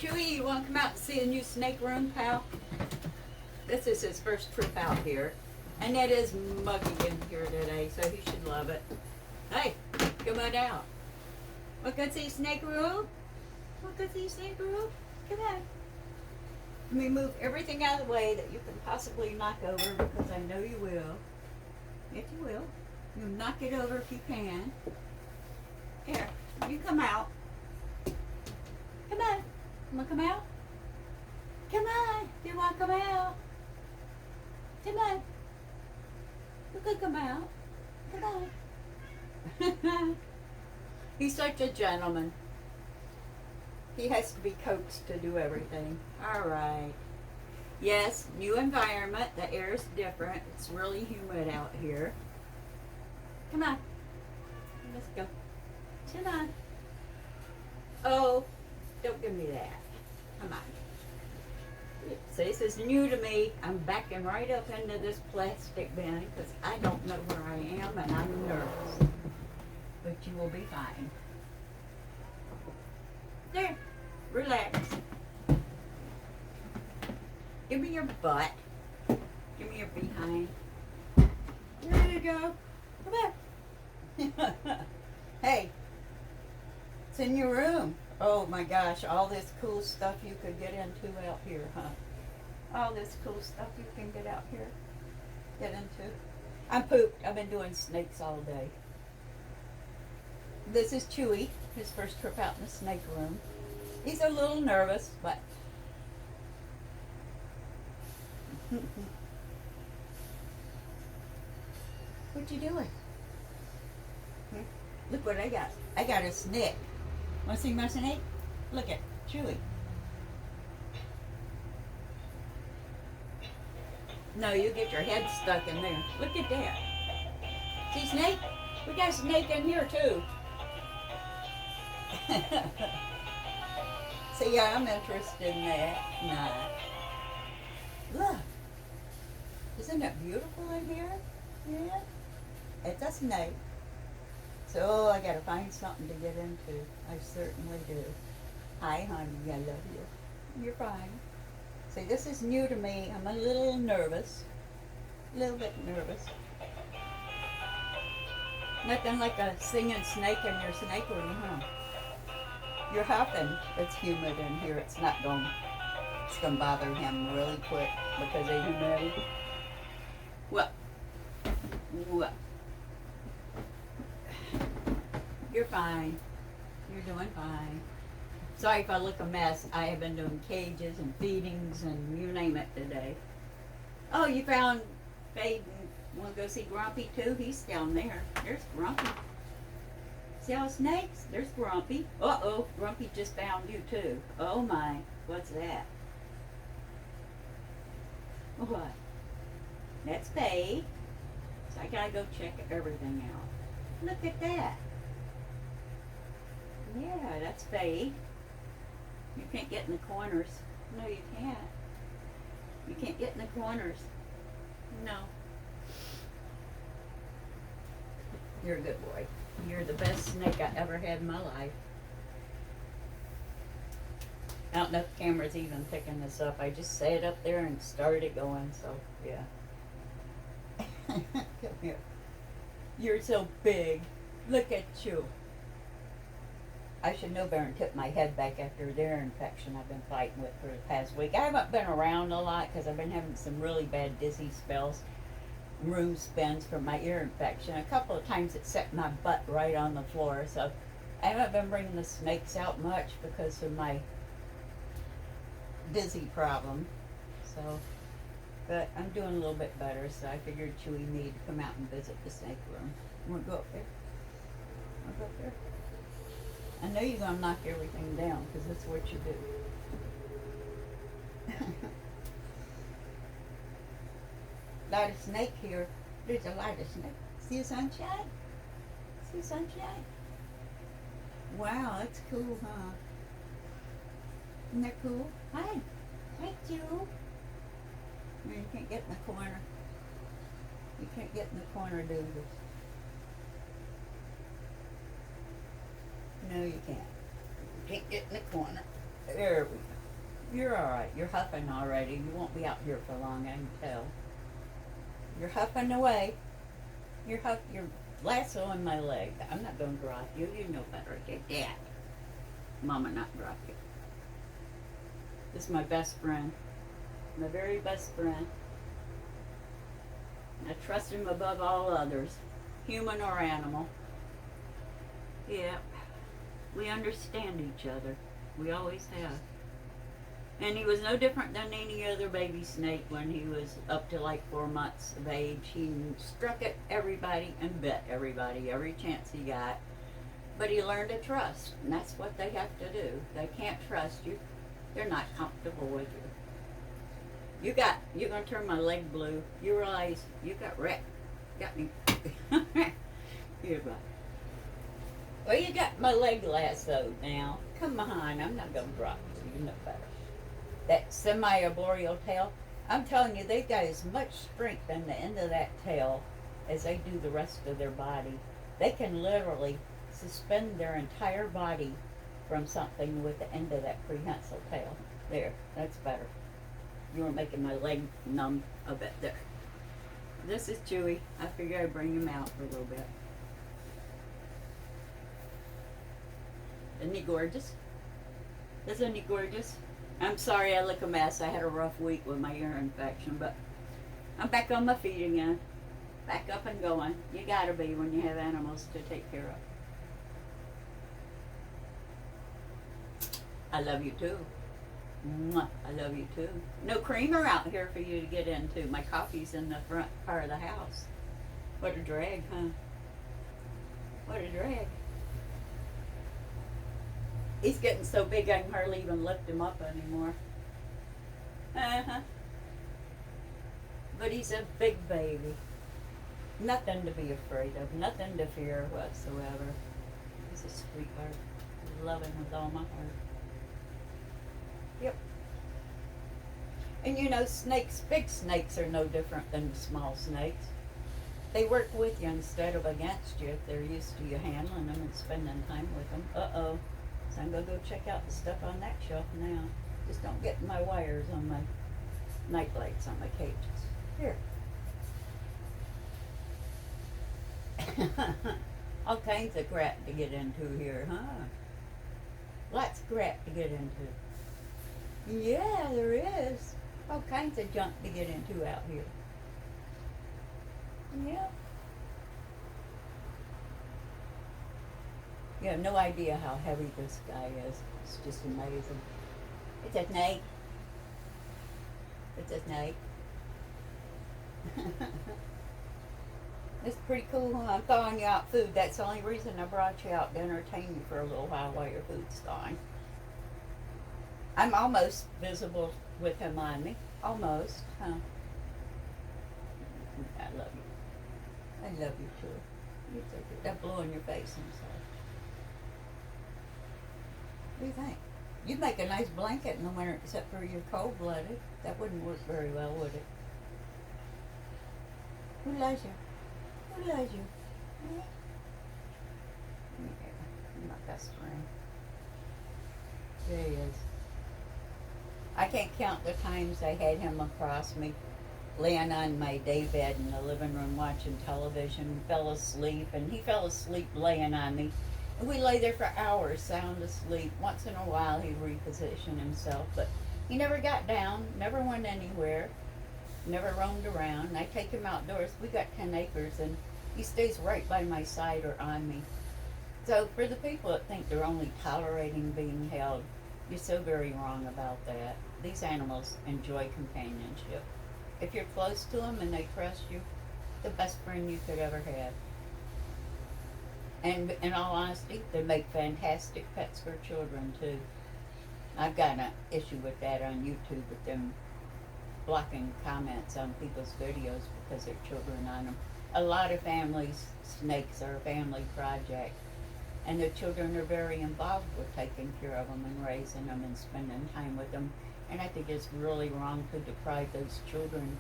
Chewy, you want to come out and see a new snake room, pal? This is his first trip out here. And it is muggy in here today, so he should love it. Hey, come on out. Want to go see snake room? Want to go see snake room? Come on. Let me move everything out of the way that you can possibly knock over, because I know you will. Yes, you will. You knock it over if you can. Here, you come out. Come on. You want to come out? Come on. You want to come out? Come on. You could come out. Come on. He's such a gentleman. He has to be coaxed to do everything. All right. Yes, new environment. The air is different. It's really humid out here. Come on. Let's go. Come on. Oh, don't give me that. Come on. See, this is new to me. I'm backing right up into this plastic bin because I don't know where I am and I'm nervous. But you will be fine. There. Relax. Give me your butt. Give me your behind. There you go. Come on. Hey. It's in your room. Oh my gosh, all this cool stuff you could get into out here, huh? All this cool stuff you can get out here. Get into. I'm pooped. I've been doing snakes all day. This is Chewy, his first trip out in the snake room. He's a little nervous, but what you doing? Look what I got. I got a snake. Want to see my snake? Look at Chewy. No, you get your head stuck in there. Look at that. See snake? We got a snake in here too. See, yeah, I'm interested in that. Nah. Look. Isn't it beautiful in here? Yeah. It's a snake. So I gotta find something to get into. I certainly do. Hi, honey. I love you. You're fine. See, this is new to me. I'm a little nervous. A little bit nervous. Nothing like a singing snake in your snake room, huh? You're huffing. It's humid in here. It's gonna bother him really quick because of humidity. What? What? You're fine. You're doing fine. Sorry if I look a mess. I have been doing cages and feedings and you name it today. Oh, you found Fade and want to go see Grumpy too? He's down there. There's Grumpy. See all snakes? There's Grumpy. Uh-oh, Grumpy just found you too. Oh my, what's that? What? That's Fade. So I gotta go check everything out. Look at that. Yeah, that's Fade. You can't get in the corners. No, you can't. You can't get in the corners. No. You're a good boy. You're the best snake I ever had in my life. I don't know if the camera's even picking this up. I just set it up there and started it going, so yeah. Come here. You're so big. Look at you. I should know better and tip my head back after the ear infection I've been fighting with for the past week. I haven't been around a lot because I've been having some really bad dizzy spells, room spins from my ear infection. A couple of times it set my butt right on the floor, so I haven't been bringing the snakes out much because of my dizzy problem. So, but I'm doing a little bit better, so I figured Chewy needed to come out and visit the snake room. You want to go up there? Want to go up there? I know you're going to knock everything down because that's what you do. Lot of snake here. There's a lot of snake. See the sunshine? See the sunshine? Wow, that's cool, huh? Isn't that cool? Hi. Hi, Joe. No, you can't get in the corner. You can't get in the corner, dude. No, you can't. You can't get in the corner. There we go. You're alright. You're huffing already. You won't be out here for long, I can tell. You're huffing away. You're lassoing my leg. I'm not going to drop you. You know better. Get that. Mama not drop you. This is my best friend. My very best friend. I trust him above all others, human or animal. Yep. We understand each other. We always have. And he was no different than any other baby snake when he was up to like 4 months of age. He struck at everybody and bit everybody every chance he got. But he learned to trust, and that's what they have to do. They can't trust you. They're not comfortable with you. You're gonna turn my leg blue. You realize you got wrecked. Got me. Here, bud. Well, you got my leg lassoed now. Come on, I'm not gonna drop you. You know better. That semi-arboreal tail, I'm telling you, they've got as much strength in the end of that tail as they do the rest of their body. They can literally suspend their entire body from something with the end of that prehensile tail. There, that's better. You were making my leg numb a bit there. This is Chewy. I figure I'd bring him out for a little bit. Isn't he gorgeous? Isn't he gorgeous? I'm sorry I look a mess. I had a rough week with my ear infection, but I'm back on my feet again. Back up and going. You gotta be when you have animals to take care of. I love you too. Mwah. I love you too. No creamer out here for you to get into. My coffee's in the front part of the house. What a drag, huh? What a drag. He's getting so big I can hardly even lift him up anymore. Uh-huh. But he's a big baby. Nothing to be afraid of. Nothing to fear whatsoever. He's a sweetheart. I love him with all my heart. Yep. And you know, snakes, big snakes are no different than small snakes. They work with you instead of against you if they're used to you handling them and spending time with them. Uh-oh. So I'm going to go check out the stuff on that shelf now. Just don't get my wires on my night lights on my cages. Here. All kinds of crap to get into here, huh? Lots of crap to get into. Yeah, there is. All kinds of junk to get into out here. Yeah. You have no idea how heavy this guy is. It's just amazing. It's a snake. It's a snake. It's pretty cool, huh? I'm thawing you out food. That's the only reason I brought you out to entertain you for a little while your food's thawing. I'm almost visible with him on me. Almost, huh? I love you. I love you too. You take it. That blow in your face, I'm sorry. What do you think? You'd make a nice blanket in the winter, except for you're cold-blooded. That wouldn't work very well, would it? Who loves you? Who loves you? Yeah. You're my best friend. There he is. I can't count the times I had him across me, laying on my daybed in the living room watching television, fell asleep, and he fell asleep laying on me. And we lay there for hours, sound asleep. Once in a while he'd reposition himself, but he never got down, never went anywhere, never roamed around. And I take him outdoors. We got 10 acres, and he stays right by my side or on me. So for the people that think they're only tolerating being held, you're so very wrong about that. These animals enjoy companionship. If you're close to them and they trust you, the best friend you could ever have. And in all honesty, they make fantastic pets for children too. I've got an issue with that on YouTube with them blocking comments on people's videos because there are children on them. A lot of families, snakes are a family project, and the children are very involved with taking care of them and raising them and spending time with them. And I think it's really wrong to deprive those children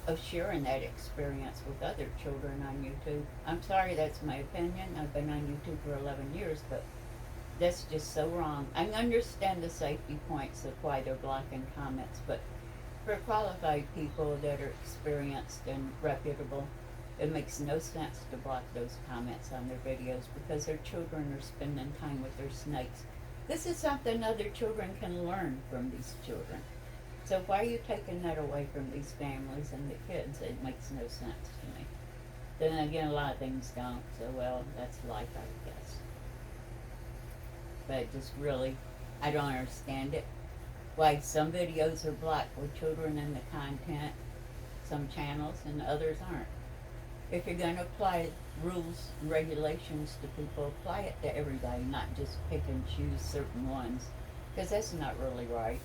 of sharing that experience with other children on YouTube. I'm sorry, that's my opinion. I've been on YouTube for 11 years, but That's just so wrong. I understand the safety points of why they're blocking comments, but for qualified people that are experienced and reputable, it makes no sense to block those comments on their videos because their children are spending time with their snakes. This is something other children can learn from these children. So why are you taking that away from these families and the kids? It makes no sense to me. Then again, a lot of things don't, so well, that's life, I guess. But just really, I don't understand it. Why some videos are blocked with children in the content, some channels, and others aren't. If you're going to apply rules and regulations to people, apply it to everybody, not just pick and choose certain ones, because that's not really right.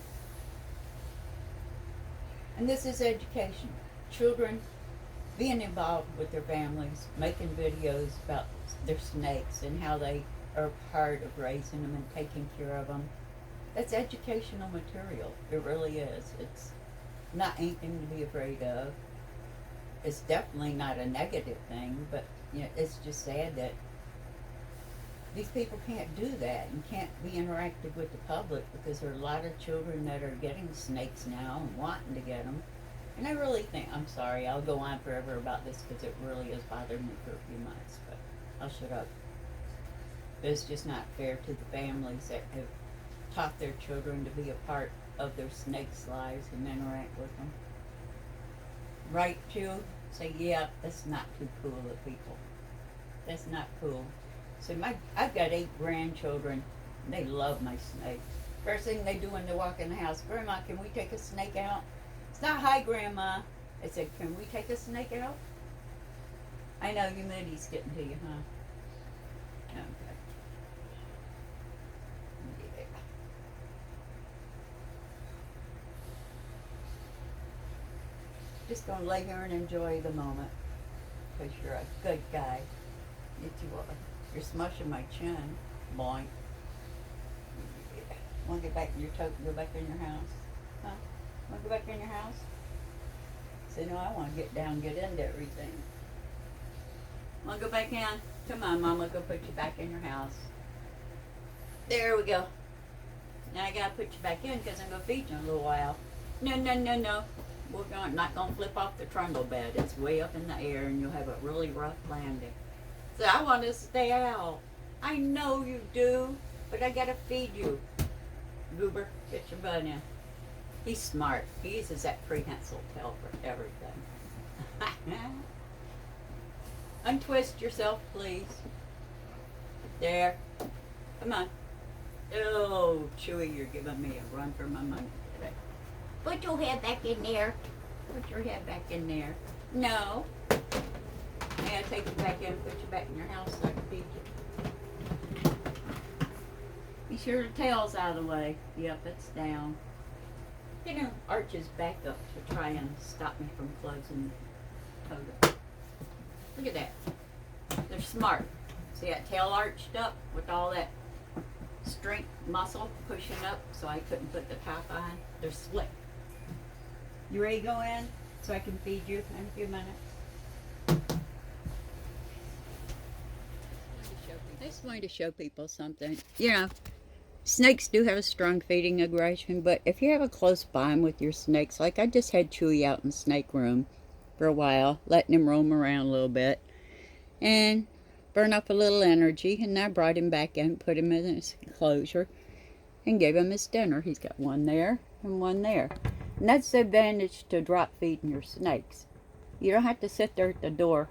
And this is education. Children being involved with their families, making videos about their snakes and how they are part of raising them and taking care of them. That's educational material. It really is. It's not anything to be afraid of. It's definitely not a negative thing, but you know, it's just sad that these people can't do that and can't be interactive with the public because there are a lot of children that are getting snakes now and wanting to get them. And I really think, I'm sorry, I'll go on forever about this because it really has bothered me for a few months, but I'll shut up. But it's just not fair to the families that have taught their children to be a part of their snakes' lives and interact with them. Right, Chew? Say, yeah, that's not too cool of people. That's not cool. So I've got 8 grandchildren. They love my snakes. First thing they do when they walk in the house, Grandma, can we take a snake out? It's not, hi, Grandma. I said, can we take a snake out? I know humidity's getting to you, huh? Okay. Yeah. Just gonna lay here and enjoy the moment. Because you're a good guy. Yes, you are. You're smushing my chin, boy. Yeah. Want to get back in your tote and go back in your house? Huh? Want to go back in your house? Say, no, I want to get down and get into everything. Want to go back in? Come on, Mama, go put you back in your house. There we go. Now I got to put you back in because I'm going to feed you in a little while. No, no, no, no. We're not going to flip off the trundle bed. It's way up in the air and you'll have a really rough landing. So I want to stay out. I know you do, but I got to feed you. Goober, get your butt in. He's smart. He uses that prehensile tail for everything. Untwist yourself, please. There. Come on. Oh, Chewy, you're giving me a run for my money today. Put your head back in there. Put your head back in there. No. May I take you back in and put you back in your house so I can feed you? Be sure the tail's out of the way. Yep, it's down. You know, arches back up to try and stop me from closing the tote. Look at that. They're smart. See that tail arched up with all that strength muscle pushing up so I couldn't put the top on? They're slick. You ready to go in so I can feed you in a few minutes? I just wanted to show people something. You know, snakes do have a strong feeding aggression, but if you have a close bond with your snakes, like I just had Chewy out in the snake room for a while, letting him roam around a little bit and burn up a little energy, and I brought him back in, put him in his enclosure, and gave him his dinner. He's got one there and one there. And that's the advantage to drop feeding your snakes. You don't have to sit there at the door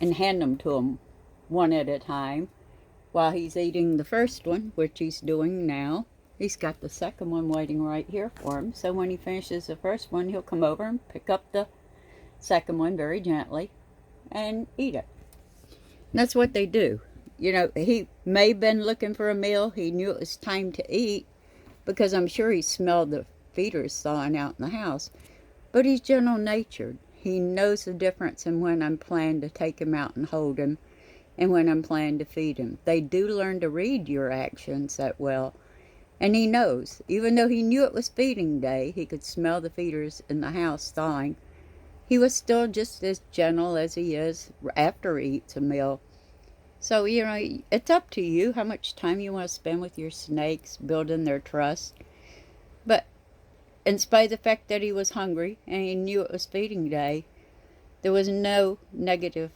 and hand them to him one at a time while he's eating the first one, which he's doing now. He's got the second one waiting right here for him. So when he finishes the first one, he'll come over and pick up the second one very gently and eat it. And that's what they do. You know, he may have been looking for a meal. He knew it was time to eat because I'm sure he smelled the feeders thawing out in the house. But he's gentle-natured. He knows the difference in when I'm planning to take him out and hold him and when I'm planning to feed him. They do learn to read your actions that well. And he knows. Even though he knew it was feeding day, he could smell the feeders in the house thawing. He was still just as gentle as he is after he eats a meal. So, it's up to you how much time you want to spend with your snakes, building their trust. But in spite of the fact that he was hungry and he knew it was feeding day, there was no negative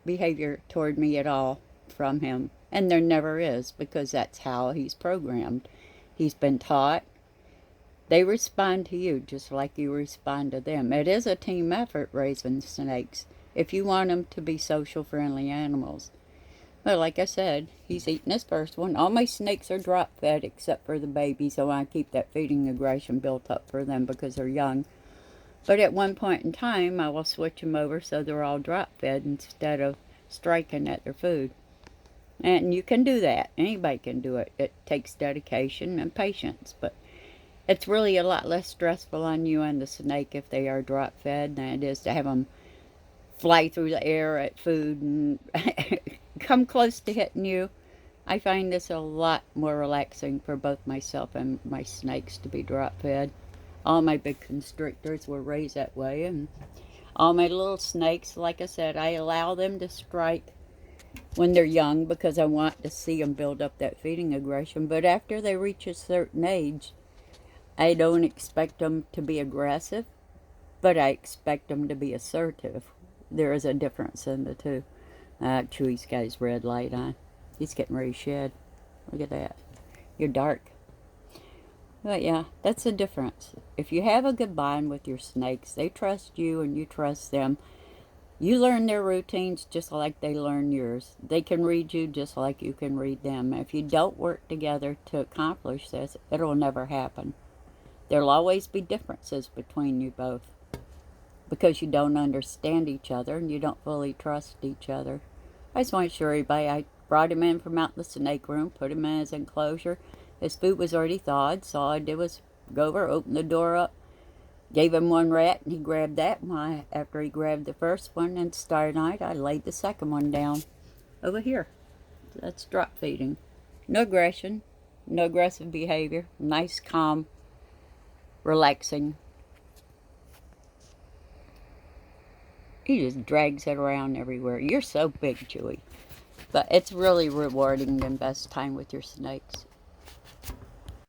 behavior toward me at all from him. And there never is, because that's how he's programmed. He's been taught. They respond to you just like you respond to them. It is a team effort raising snakes if you want them to be social friendly animals. But like I said, he's eating his first one. All my snakes are drop fed except for the baby, so I keep that feeding aggression built up for them because they're young. But at one point in time, I will switch them over so they're all drop fed instead of striking at their food. And you can do that. Anybody can do it. It takes dedication and patience, but it's really a lot less stressful on you and the snake if they are drop fed than it is to have them fly through the air at food and come close to hitting you. I find this a lot more relaxing for both myself and my snakes to be drop fed. All my big constrictors were raised that way, and all my little snakes, like I said, I allow them to strike when they're young because I want to see them build up that feeding aggression. But after they reach a certain age, I don't expect them to be aggressive, but I expect them to be assertive. There is a difference in the two. Chewy's got his red light on. He's getting ready to shed. Look at that. You're dark. But yeah, that's the difference. If you have a good bond with your snakes, they trust you and you trust them. You learn their routines just like they learn yours. They can read you just like you can read them. If you don't work together to accomplish this, it'll never happen. There'll always be differences between you both because you don't understand each other and you don't fully trust each other. I just want to show everybody I brought him in from out in the snake room, put him in his enclosure. His food was already thawed, so all I did was go over, open the door up, gave him one rat, and he grabbed that. After he grabbed the first one and started on it, I laid the second one down over here. That's drop feeding. No aggression, no aggressive behavior. Nice, calm, relaxing. He just drags it around everywhere. You're so big, Chewy. But it's really rewarding and best time with your snakes.